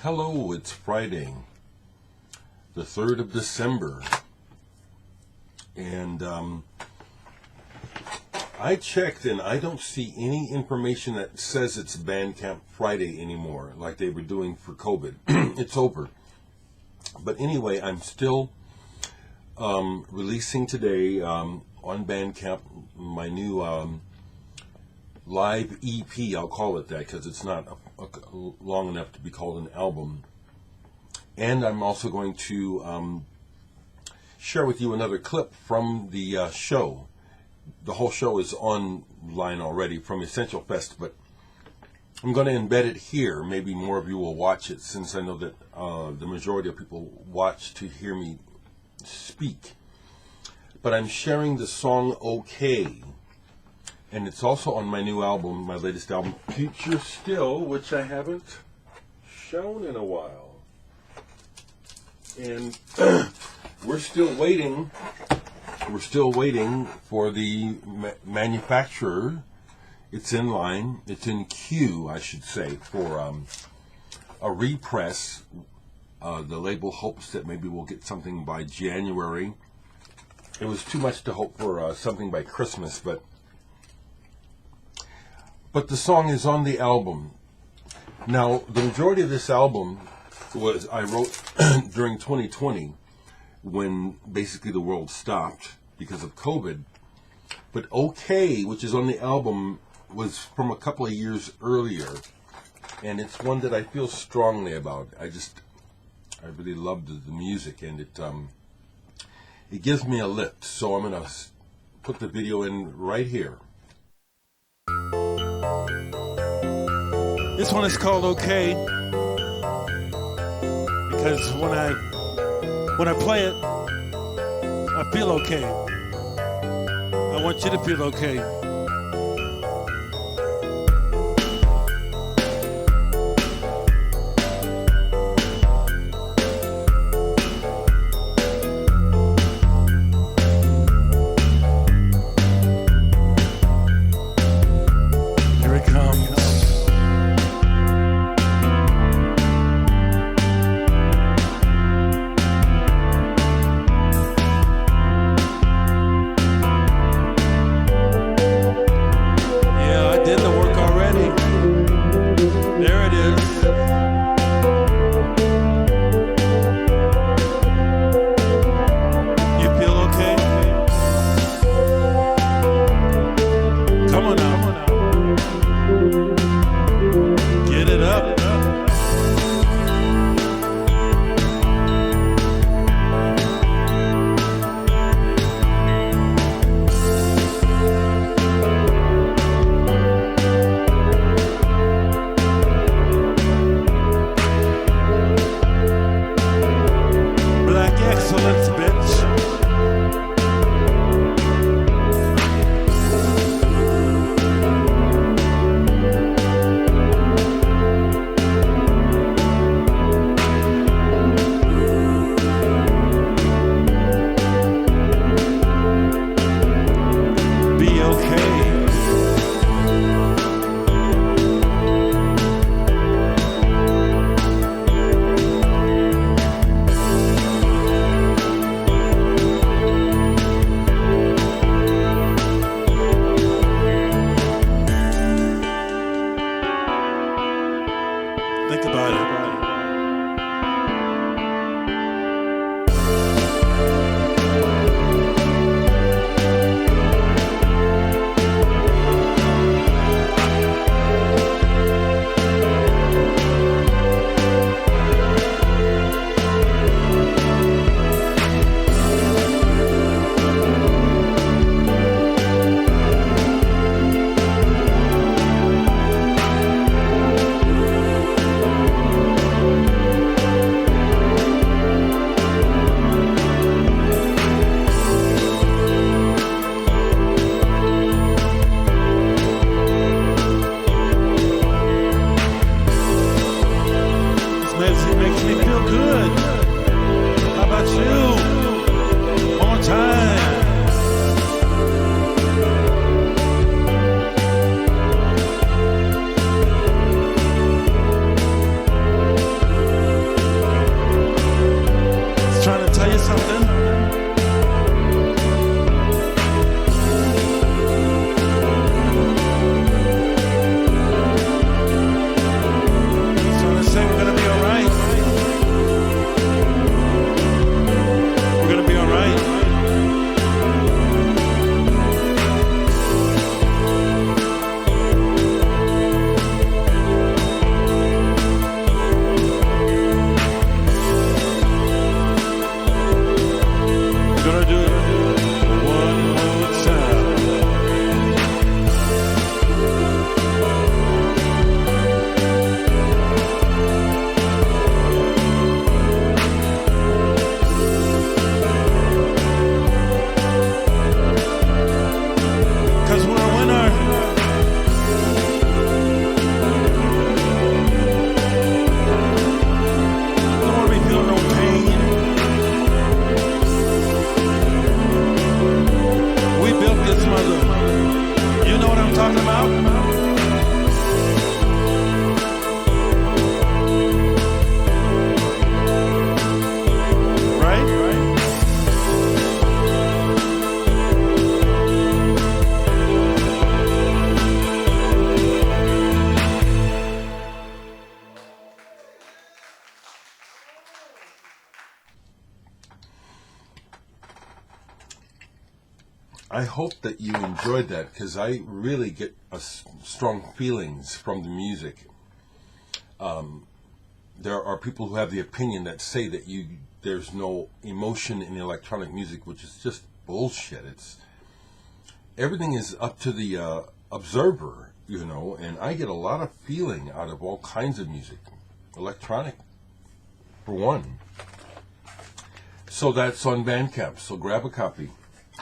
Hello, it's Friday, the 3rd of December, and I checked and I don't see any information that says it's Bandcamp Friday anymore, like they were doing for COVID. It's over. But anyway, I'm still releasing today on Bandcamp my new live EP. I'll call it that because it's not long enough to be called an album. And I'm also going to share with you another clip from the show. The whole show is online already from Essential Fest, but I'm going to embed it here. Maybe more of you will watch it, since I know that the majority of people watch to hear me speak. But I'm sharing the song Okay. And it's also on my new album, my latest album, Future Still, which I haven't shown in a while. And we're still waiting for the manufacturer. It's in line, it's in queue, I should say, for a repress. The label hopes that maybe we'll get something by January. It was too much to hope for something by Christmas, but the song is on the album. Now, the majority of this album I wrote during 2020, when basically the world stopped because of COVID. But Okay, which is on the album, was from a couple of years earlier, and it's one that I feel strongly about. I really loved the music, and it gives me a lift. So I'm gonna put the video in right here. This one is called Okay, because when I play it, I feel okay. I want you to feel okay. I hope that you enjoyed that, because I really get strong feelings from the music. There are people who have the opinion that say that there's no emotion in electronic music, which is just bullshit. Everything is up to the observer, you know, and I get a lot of feeling out of all kinds of music, electronic for one. So that's on Bandcamp, so grab a copy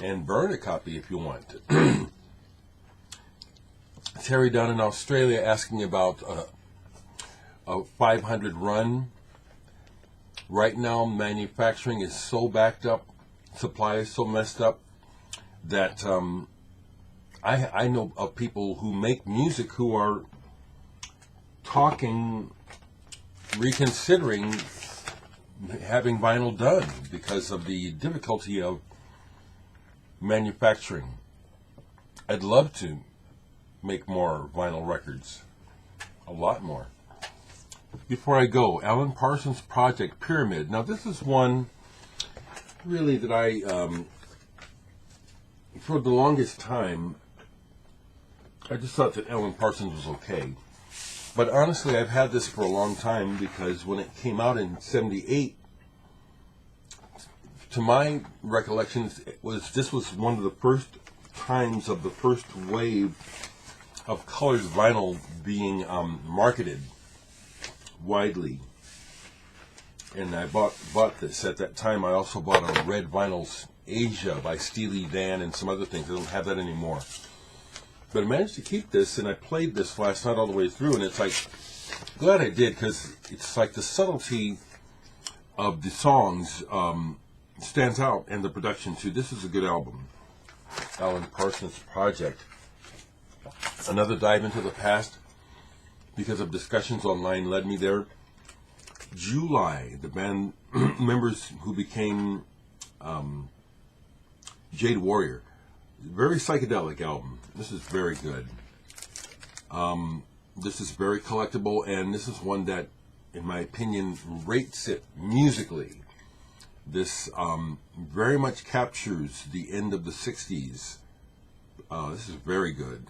and burn a copy if you want. Terry down in Australia asking about a 500 run. Right now, manufacturing is so backed up, supply is so messed up, that I know of people who make music who are reconsidering having vinyl done because of the difficulty of manufacturing. I'd love to make more vinyl records, a lot more. Before I go, Alan Parsons' project, Pyramid. Now this is one really that I, for the longest time, I just thought that Alan Parsons was okay. But honestly, I've had this for a long time, because when it came out in '78, to my recollections, this was one of the first times of the first wave of colored vinyl being marketed widely. And I bought this at that time. I also bought a red vinyl Asia by Steely Dan and some other things. I don't have that anymore. But I managed to keep this, and I played this last night all the way through, and it's like, glad I did, because it's like the subtlety of the songs stands out, and the production too. This is a good album. Alan Parsons' project. Another dive into the past, because of discussions online led me there. July, the band members who became Jade Warrior. Very psychedelic album. This is very good. This is very collectible, and this is one that, in my opinion, rates it musically. This very much captures the end of the 60s. This is very good.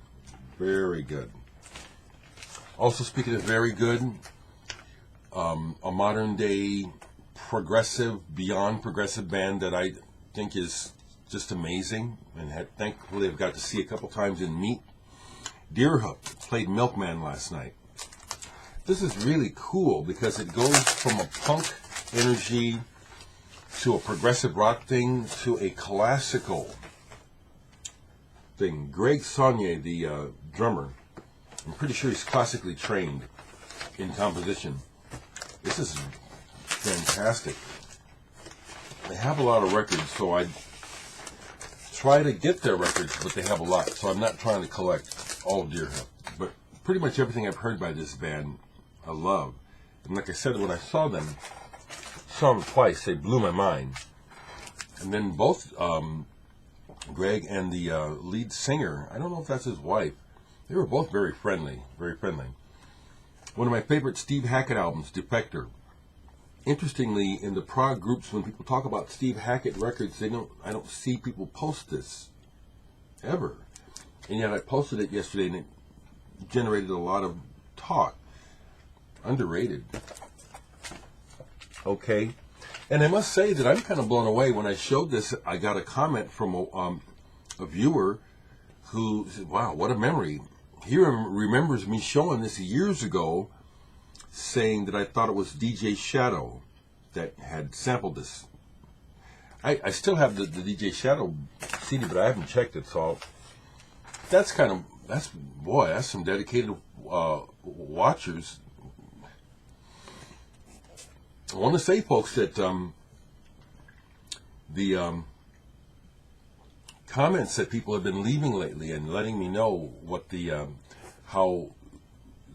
Very good. Also, speaking of very good, a modern day progressive, beyond progressive band that I think is just amazing, and thankfully I've got to see a couple times in Meet. Deerhoof played Milkman last night. This is really cool because it goes from a punk energy to a progressive rock thing to a classical thing. Greg Saunier, the drummer, I'm pretty sure he's classically trained in composition. This is fantastic. They have a lot of records, so I try to get their records, but they have a lot, so I'm not trying to collect all of Deerhoof. But pretty much everything I've heard by this band, I love. And like I said, when I saw them twice, they blew my mind. And then both Greg and the lead singer, I don't know if that's his wife, they were both very friendly, very friendly. One of my favorite Steve Hackett albums, Defector. Interestingly, in the prog groups, when people talk about Steve Hackett records, I don't see people post this ever. And yet I posted it yesterday, and it generated a lot of talk. Underrated. Okay. And I must say that I'm kind of blown away. When I showed this, I got a comment from a viewer who said, wow, what a memory. He remembers me showing this years ago, saying that I thought it was DJ Shadow that had sampled this. I still have the DJ Shadow CD, but I haven't checked it, so that's some dedicated watchers. I want to say, folks, that the comments that people have been leaving lately and letting me know what how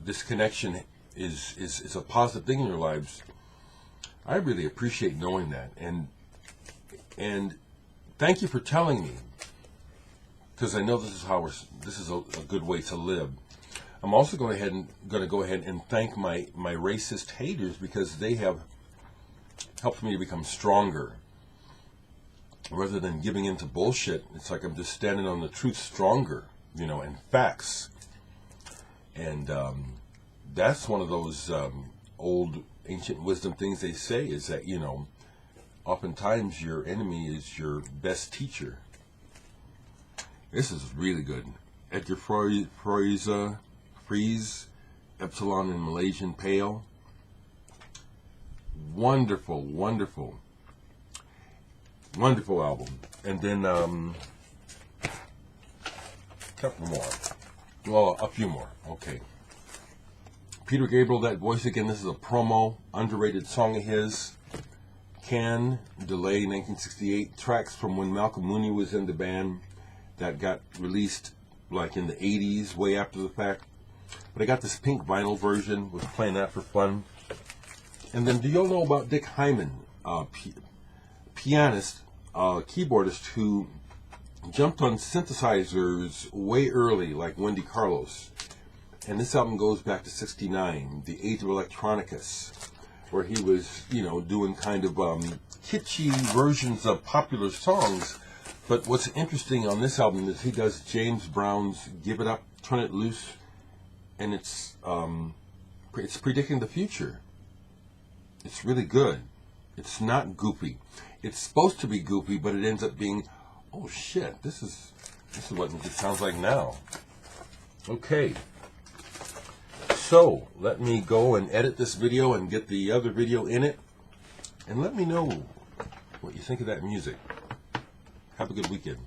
this connection is a positive thing in your lives, I really appreciate knowing that, and thank you for telling me, because I know this is a good way to live. I'm also going to go ahead and thank my racist haters, because they have helped me to become stronger. rather than giving into bullshit. It's like I'm just standing on the truth stronger, you know, and facts. And that's one of those old ancient wisdom things they say, is that, you know, oftentimes your enemy is your best teacher. This is really good. Edgar Froese, Epsilon and Malaysian Pale. Wonderful, wonderful, wonderful album. And then a couple more. Well, a few more. Okay. Peter Gabriel, That Voice Again. This is a promo, underrated song of his. Can Delay, 1968. Tracks from when Malcolm Mooney was in the band that got released like in the 80s, way after the fact. But I got this pink vinyl version, was playing that for fun. And then, do you all know about Dick Hyman, pianist, keyboardist, who jumped on synthesizers way early, like Wendy Carlos? And this album goes back to '69, the age of Electronicus, where he was, you know, doing kind of kitschy versions of popular songs. But what's interesting on this album is he does James Brown's "Give It Up, Turn It Loose," and it's predicting the future. It's really good. It's not goofy. It's supposed to be goofy, but it ends up being, oh shit, this is what it sounds like now. Okay. So, let me go and edit this video and get the other video in it. And let me know what you think of that music. Have a good weekend.